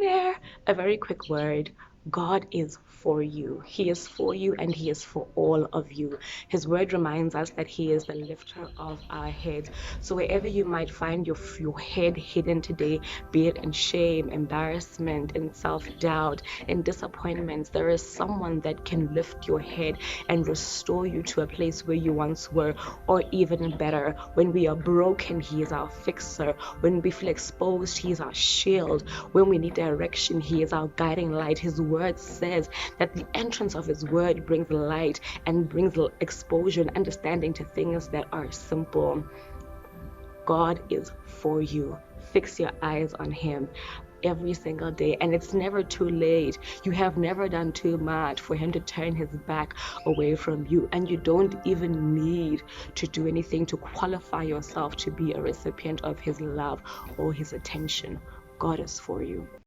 there. A very quick word. God is for you. He is for you and He is for all of you. His word reminds us that He is the lifter of our heads. So wherever you might find your head hidden today, be it in shame, embarrassment, in self-doubt, in disappointments, there is someone that can lift your head and restore you to a place where you once were, or even better. When we are broken, He is our fixer. When we feel exposed, He is our shield. When we need direction, He is our guiding light. His word says that the entrance of His word brings light and brings exposure and understanding to things that are simple. God is for you. Fix your eyes on Him every single day, and it's never too late. You have never done too much for Him to turn His back away from you, and you don't even need to do anything to qualify yourself to be a recipient of His love or His attention. God is for you.